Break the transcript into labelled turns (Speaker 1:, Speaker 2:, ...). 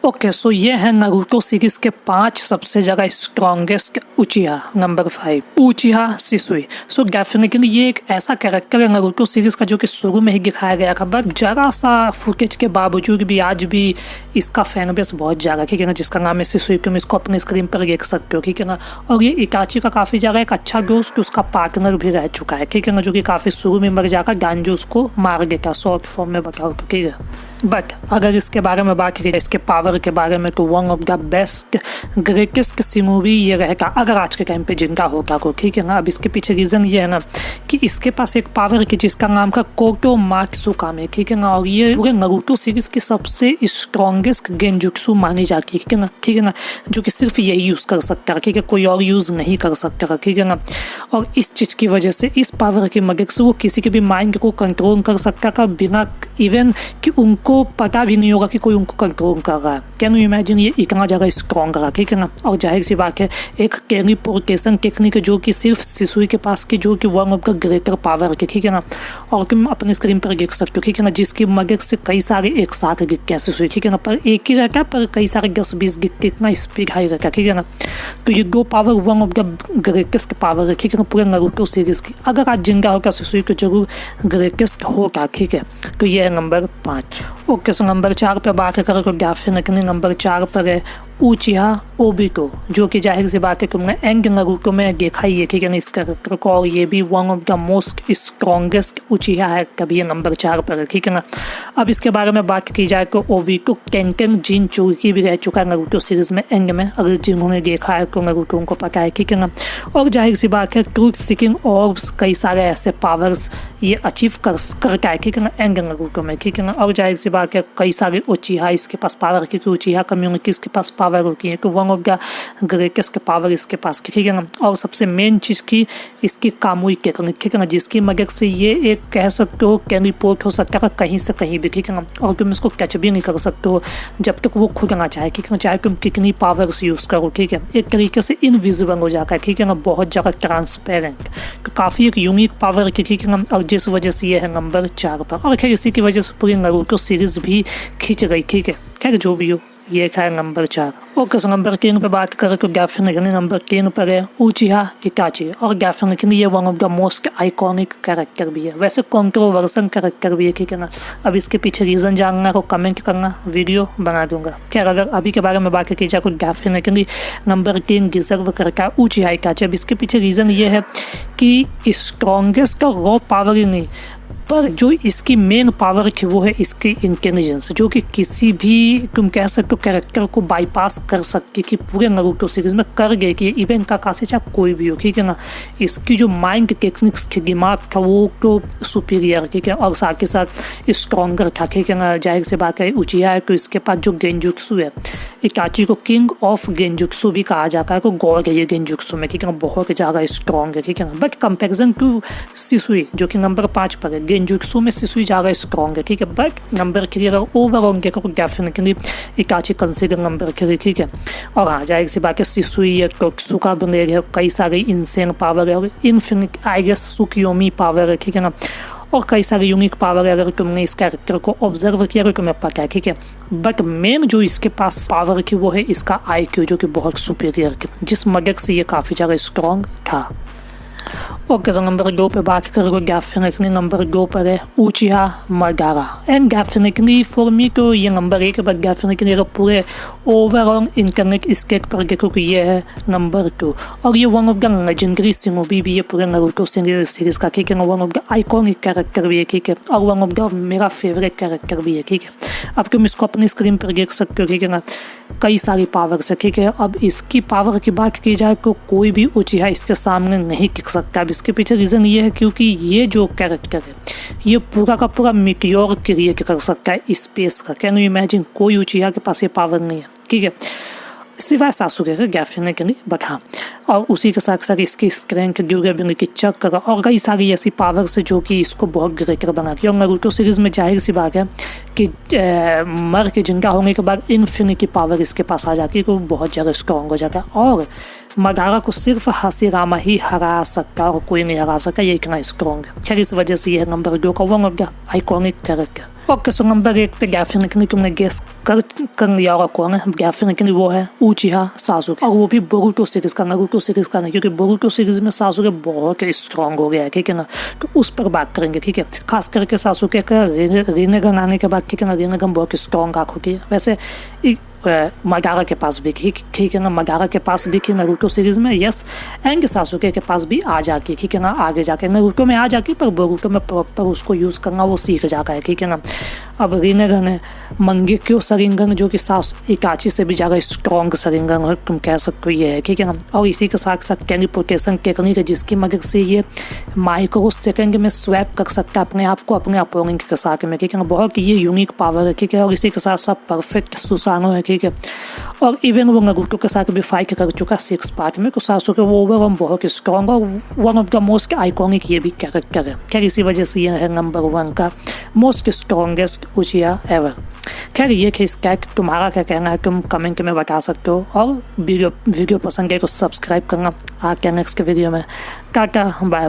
Speaker 1: Okay, सो ये है Naruto series के 5 सबसे ज़्यादा strongest Uchiha. Number 5 Uchiha Shisui. So definitely ये एक ऐसा कैरेक्टर है नारुतो सीरीज का जो कि शुरू में ही दिखाया गया था, बट जरा सा फुटेज के बावजूद भी आज भी इसका फैन बेस बहुत ज़्यादा, ठीक है ना, जिसका नाम है सिसुई। तुम इसको अपने स्क्रीन पर देख सकते हो, ठीक है ना। और ये इटाची का काफ़ी ज़्यादा एक अच्छा दोस्त उसका पार्टनर भी रह चुका है, ठीक है ना, जो कि काफ़ी शुरू में मर जाकर गांजो उसको मार देता शॉर्ट फॉर्म में बताओ, ठीक है। बट अगर इसके बारे में बात करें, इसके पावर के बारे में, तो one of the best greatest shinobi ये रहेगा अगर आज के टाइम पे जिंदा होगा को, ठीक है ना। अब इसके पीछे रीज़न ये है ना कि इसके पास एक पावर की जिसका नाम का कोटो मात्सुकामे, ठीक है ना। और ये पूरे नारुतो सीरीज की सबसे स्ट्रॉन्गेस्ट गेंजुत्सु मानी जाती है, ठीक है ना, जो कि सिर्फ यही यूज़ कर सकता है, ठीक है, कोई और यूज़ नहीं कर सकता, ठीक है ना। और इस चीज़ की वजह से, इस पावर की मदद से वो किसी के भी माइंड को कंट्रोल कर सकता था बिना इवन कि उनको पता भी नहीं होगा कि कोई उनको कंट्रोल कर रहा है। कैन यू इमेजिन, ये इतना ज़्यादा स्ट्रॉन्ग रहा, ठीक है ना। और जाहिर सी बात है एक टेलीपोर्टेशन टेक्निक जो कि सिर्फ सिसुई के पास की, जो कि one of the greater power के, ठीक है ना। और तुम अपने स्क्रीन पर देख सकते हो, ठीक है ना, जिसकी मदद से कई सारे एक साथ गिरते हैं सिसुई, ठीक है ना। पर एक ही रहता है, पर कई सारे 10-20 गिरते, इतना स्पीड हाई रहता है, ठीक है ना। तो ये दो power one of the greatest power है, ठीक है ना, पूरे नारुतो सीरीज की। अगर आज जिंदा होगा सिसुई तो जरूर ग्रेटेस्ट होगा, ठीक है। तो ये है नंबर 5। ओके, सो नंबर 4 पे बात करें तो डेफिनेटली नंबर 4 पर है उचिहा ओबितो, जो कि जाहिर सी बात है तुमने एंड नारुतो में देखा ही है, ठीक है ना, इस कैरेक्टर को। और ये भी one of the most strongest उचिहा है, कभी ये नंबर 4 पर है, ठीक है ना। अब इसके बारे में बात की जाए तो ओबितो टेंकेन जिन चोकी भी रह चुका है नारुतो सीरीज में एंड में, अगर जिन्होंने देखा है तो नारुतो उनको पता है, ठीक है ना। और जाहिर सी बात है ट्रूथ सीकिंग ऑर्ब्स, कई सारे ऐसे पावर्स ये अचीव करता है, ठीक है ना, एंड नारुतो में, ठीक है ना। और जाहिर सी बात है कई सारे उचिहा इसके पास पावर, क्योंकि उचिहा कम्युनिटी इसके पास पावर होती है, तो one of the greatest power इसके पास की, ठीक है ना। और सबसे मेन चीज़ की इसकी कामुई टेक्निक, ठीक है ना, जिसकी मदद से ये एक कह सकते हो टेलीपोर्ट हो सकता है कहीं से कहीं भी, ठीक है ना। और तुम इसको टच भी नहीं कर सकते हो जब तक वो खुद ना चाहे, ठीक है ना, चाहे तुम कितनी पावर्स यूज़ करो, ठीक है। एक तरीके से इनविजिबल हो जाता है, ठीक है ना, बहुत ज़्यादा ट्रांसपेरेंट, तो काफ़ी एक यूनिक पावर की, ठीक है ना। और जिस वजह से ये है नंबर 4 पर। और खैर इसी की वजह से पूरी नारुतो सीरीज भी खींच गई, ठीक है। खैर जो भी हो, ये है नंबर 4। ओके, सो नंबर 3 पे बात करें तो डेफिनेटली नंबर 3 पर है उचिहा इटाची। और डेफिनेटली ये one of the most iconic character भी है, वैसे कंट्रोवर्शियल कैरेक्टर भी है, ठीक है ना। अब इसके पीछे रीज़न जानना को कमेंट करना, वीडियो बना दूंगा। खैर अगर अभी के बारे में बात की जाए तो डेफिनेटली नंबर 3 डिजर्व करता है उचिहा इटाची। अब इसके पीछे रीज़न ये है कि स्ट्रॉन्गेस्ट का रॉ पावर ही नहीं, पर जो इसकी मेन पावर थी वो है इसकी इंटेलिजेंस, जो कि किसी भी तुम कह सकते हो कैरेक्टर को बाईपास कर सकती, कि पूरे नारुतो सीरीज में कर गए कि इवन काकाशी चाहे कोई भी हो, ठीक है ना। इसकी जो माइंड टेक्निक्स थी, दिमाग था, वो तो सुपीरियर, ठीक है, और साथ ही साथ स्ट्रॉन्गर था, ठीक है ना। जाहिर से बात है उचिहा है तो इसके पास जो गेंजुत्सु है, इटाची को किंग ऑफ गेंजुत्सु भी कहा जाता है, तो गॉड है ये गेंजुत्सु में, ठीक है ना, बहुत ज़्यादा स्ट्रॉन्ग है, ठीक है ना। बट कंपेरिजन टू सिसुई जो कि नंबर 5 पर है, गेंजुत्सु में सिसुई ज़्यादा स्ट्रॉन्ग है, ठीक है। बट नंबर 3 अगर ओवरऑल देखो तो डेफिनेटली इटाची कंसिडर नंबर 3, ठीक है। और हाँ, जाहिर सी बात है सिसुई है, टोत्सुका ब्लेड है, कई सारे इनसेन पावर है, और इन्फिनिट आई गेस सुकियोमी पावर है, ठीक है ना। और कई सारे यूनिक पावर है, अगर तुमने इस कैरेक्टर को ऑब्जर्व किया तो तुम्हें पता है, ठीक है। बट मेन जो इसके पास पावर की वो है इसका IQ, जो कि बहुत सुपीरियर है, जिस मदद से ये काफ़ी ज़्यादा स्ट्रॉन्ग था। ओके, सो नंबर 2 पे बात करें तो डेफिनेटली नंबर 2 पर है उचिहा Madara. And definitely for me तो ये नंबर 1 है, बट डेफिनेटली अगर पूरे ओवरऑल इंटरनेट स्केल पर देखो तो ये है नंबर 2। और ये one of the legendary shinobi भी है पूरे नारुतो सीरीज का, ठीक है ना। One of the iconic character भी है, ठीक है, और वन ऑफ द मेरा फेवरेट कैरेक्टर भी है, ठीक है। अब तुम इसको अपनी स्क्रीन पर देख सकते हो, ठीक है ना, कई सारी पावर्स है, ठीक है। अब इसकी पावर की बात की जाए तो कोई भी उचिहा इसके सामने नहीं टिक सकता। अब इसके पीछे रीज़न ये है क्योंकि ये जो कैरेक्टर है ये पूरा का पूरा मीटियोर क्रिएट कर सकता है स्पेस का। कैन यू इमेजिन, कोई उचिहा के पास ये पावर नहीं है, ठीक है, सिवाय सासुके का डेफिनेटली। बट हाँ, और उसी के साथ साथ इसकी स्ट्रेंथ, ड्यूरेबिलिटी की चक्र और कई सारी ऐसी पावर्स जो कि इसको बहुत ग्रेटर बनाती है। और नारुतो सीरीज़ में जाहिर सी बात है कि मर के जिंदा होने के बाद इन्फिनिटी पावर इसके पास आ जाती है, तो बहुत ज़्यादा स्ट्रॉन्ग हो जाता है और मदारा को सिर्फ हाशिरामा ही हरा सकता और कोई नहीं हरा सकता, ये इतना स्ट्रॉन्ग है। खैर इस वजह से यह नंबर 2 का one of the iconic character. Okay, so number 1 पे डेफिनेटली तुमने गेस कर लिया होगा कौन है। डेफिनेटली वो है उचिहा सासुके, और वो भी बोरुतो सीरीज़ का, नारुतो सीरीज़ का नहीं, क्योंकि बोरुतो सीरीज़ में सासुके बहुत स्ट्रॉन्ग हो गया है, ठीक है ना, तो उस पर बात करेंगे, ठीक है। खास करके सासुके का रिनेगन आने के बाद, ठीक है ना, रिनेगन बहुत स्ट्रॉन्ग आँखों की। वैसे मदारा के पास भी, ठीक है ना, मदारा के पास भी थी नारुतो सीरीज़ में, यस, एंड सासुके के पास भी आ जाती, ठीक है ना, आगे जाके नारुतो में आ जाती, पर बोरुतो में प्रॉपर उसको यूज़ करना वो सीख जाता है, ठीक है ना। अब रिनेगन है मंगेक्यो शरिंगन, जो कि इकाची से भी ज़्यादा स्ट्रॉन्ग शरिंगन है, तुम कह सकते हो ये है, ठीक है ना। और इसी के साथ साथ टेलीपोर्टेशन टेक्निक है, जिसकी मदद से ये माइक्रो सेकंड में स्वैप कर सकता है अपने आप को अपने अपोनेंट के साथ में, ठीक है ना। बहुत ये यूनिक पावर है, ठीक है। और इसी के साथ साथ परफेक्ट सुसानो है, ठीक है। और इवन वो नारुतो के साथ भी फाइट कर चुका 6 पार्ट में, तो सासुके वो ओवरऑल बहुत स्ट्रॉन्ग और one of the most iconic ये भी कैरेक्टर है। खैर इसी वजह से ये है नंबर 1 का मोस्ट स्ट्रॉन्गेस्ट उचिहा एवर। खैर ये कैक तुम्हारा क्या कहना है, तुम कमेंट में बता सकते हो। और वीडियो पसंद है तो सब्सक्राइब करना। आके नेक्स्ट वीडियो में टाटा बाय बाय।